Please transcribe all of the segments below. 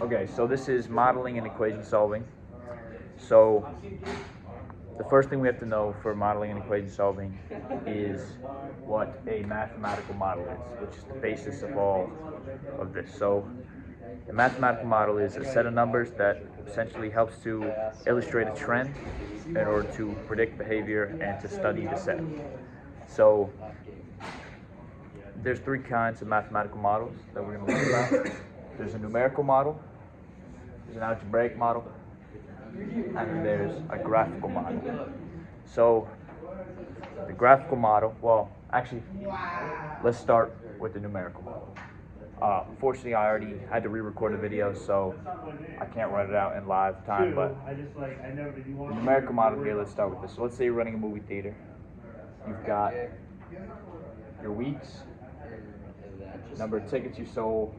Okay, so this is modeling and equation solving. So the first thing we have to know for modeling and equation solving is what a mathematical model is, which is the basis of all of this. So a mathematical model is a set of numbers that essentially helps to illustrate a trend in order to predict behavior and to study the set. So there's three kinds of mathematical models that we're going to learn about. There's a numerical model, there's an algebraic model, and then there's a graphical model. So the graphical model, well, actually, let's start with the numerical model. Unfortunately, I already had to re-record the video, so I can't write it out in live time, but the numerical model here, let's start with this. So let's say you're running a movie theater. You've got your weeks, number of tickets you sold,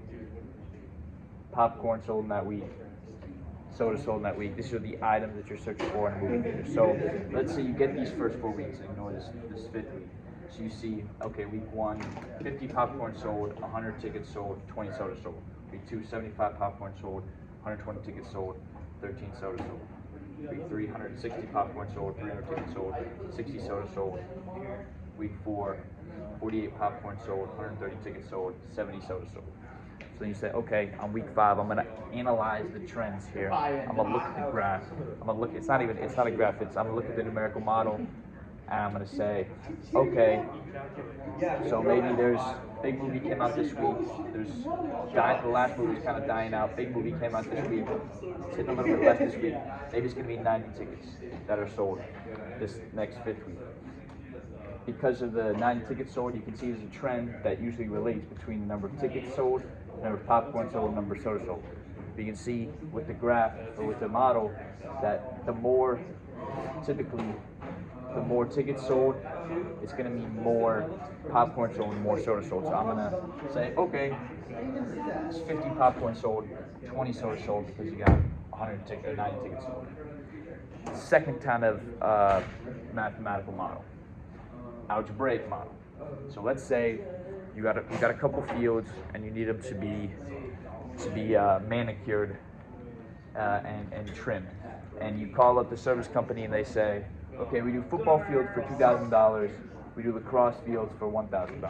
popcorn sold in that week, soda sold in that week. These are the items that you're searching for in a movie theater. So let's say you get these first 4 weeks, ignore this fifth week. So you see, okay, week 1, 50 popcorn sold, 100 tickets sold, 20 soda sold. Week 2, 75 popcorn sold, 120 tickets sold, 13 soda sold. Week 3, 160 popcorn sold, 300 tickets sold, 60 soda sold. Week 4, 48 popcorn sold, 130 tickets sold, 70 soda sold. So then you say, okay, on week 5, I'm gonna analyze the trends here. I'm gonna look at the graph. I'm gonna look. It's not a graph. I'm gonna look at the numerical model, and I'm gonna say, okay, so maybe there's big movie came out this week. The last movie's kind of dying out. Big movie came out this week. It's hitting a little bit less this week. Maybe it's gonna be 90 tickets that are sold this next 5th week. Because of the 90 tickets sold, you can see there's a trend that usually relates between the number of tickets sold, the number of popcorn sold, and the number of soda sold. But you can see with the graph or with the model that the more tickets sold, it's going to mean more popcorn sold and more soda sold. So I'm going to say, okay, it's 50 popcorn sold, 20 soda sold because you got 90 tickets sold. Second kind of mathematical model. Algebraic model. So let's say you got a couple fields and you need them to be manicured and trimmed. And you call up the service company and they say, okay, we do football fields for $2,000. We do lacrosse fields for $1,000.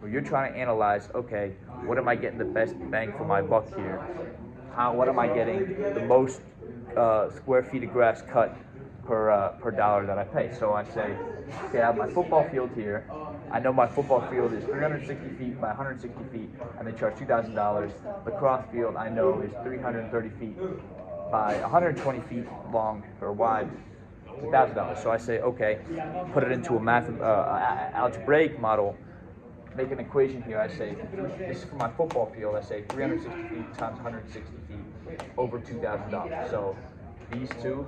Well, you're trying to analyze, okay, what am I getting the best bang for my buck here? What am I getting the most square feet of grass cut per dollar that I pay? So I say, okay, I have my football field here. I know my football field is 360 feet by 160 feet, and they charge $2,000. Lacrosse field I know is 330 feet by 120 feet long or wide, $1,000. So I say, okay, put it into a algebraic model. Make an equation here. I say, this is for my football field. I say 360 feet times 160 feet over $2,000. So these two,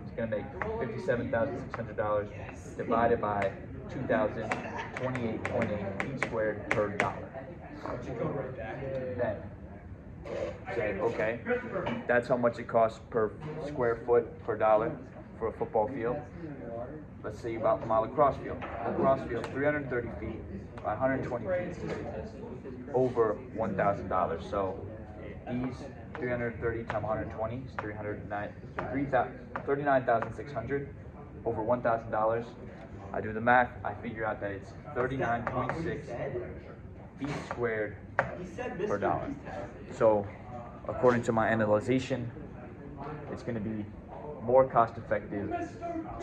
it's going to make $57,600 divided by 2,000, 28.8 feet squared per dollar. Then say, okay, that's how much it costs per square foot per dollar for a football field. Let's say about my lacrosse field. Lacrosse field, 330 feet by 120 feet over $1,000. So these 330 times 120 is 39,600 over $1,000. I do the math. I figure out that it's 39.6 feet squared per dollar. So according to my analyzation, it's going to be more cost effective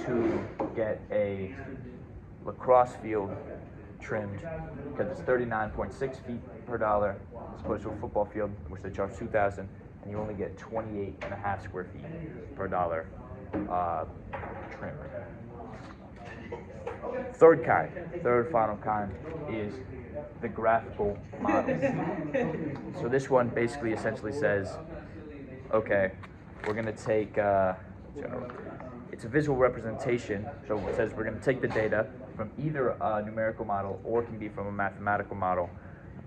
to get a lacrosse field trimmed because it's 39.6 feet per dollar as opposed to a football field which they charge $2,000 and you only get 28.5 square feet per dollar trimmed. Third final kind is the graphical model. So this one basically essentially says, okay, we're going to take it's a visual representation. So it says we're going to take the data from either a numerical model or it can be from a mathematical model.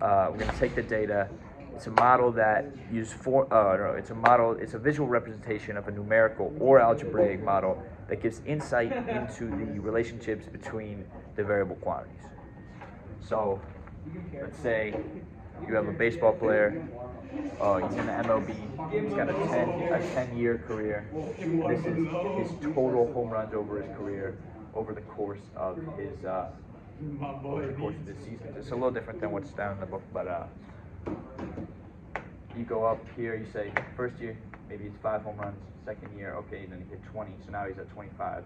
We're going to take the data. It's a model that uses it's a visual representation of a numerical or algebraic model that gives insight into the relationships between the variable quantities. So let's say You have a baseball player. He's in the MLB. He's got a 10-year career. This is his total home runs over his career over the course of his season. It's a little different than what's down in the book, but you go up here. You say first year maybe it's 5 home runs. Second year, okay, then he hit 20. So now he's at 25.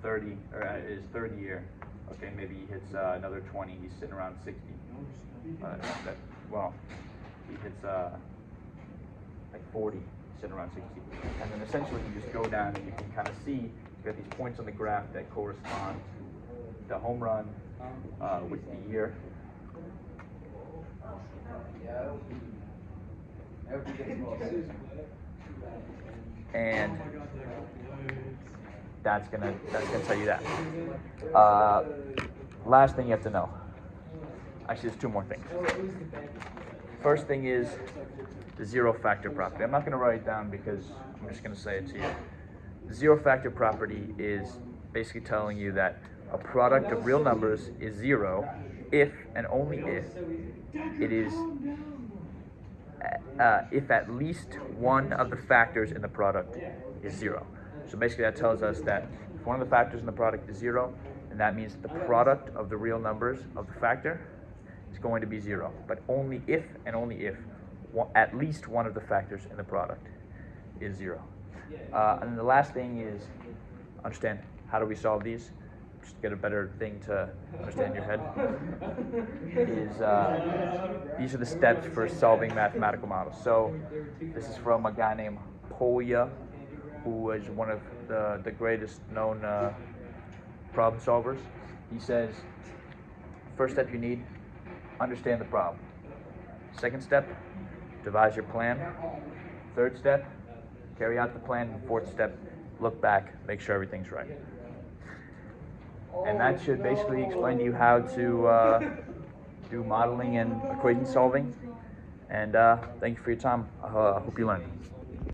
30 or his third year, okay, maybe he hits another 20. He's sitting around 60. He hits like 40, sitting around 60. And then essentially you just go down and you can kind of see you got these points on the graph that correspond to the home run with the year. And that's gonna tell you that. Last thing you have to know. Actually, there's 2 more things. First thing is the zero factor property. I'm not going to write it down because I'm just going to say it to you. The zero factor property is basically telling you that a product of real numbers is 0 if and only if it is if at least one of the factors in the product is 0. So basically that tells us that if one of the factors in the product is 0, then that means that the product of the real numbers of the factor is going to be 0. But only if and only if at least one of the factors in the product is 0. And then the last thing is understand how do we solve these? Just get a better thing to understand in your head. These are the steps for solving mathematical models. So this is from a guy named Polya, who is one of the greatest known problem solvers. He says, first step you need, understand the problem. Second step, devise your plan. Third step, carry out the plan. And fourth step, look back, make sure everything's right. And that should basically explain to you how to do modeling and equation solving. And thank you for your time. I hope you learned.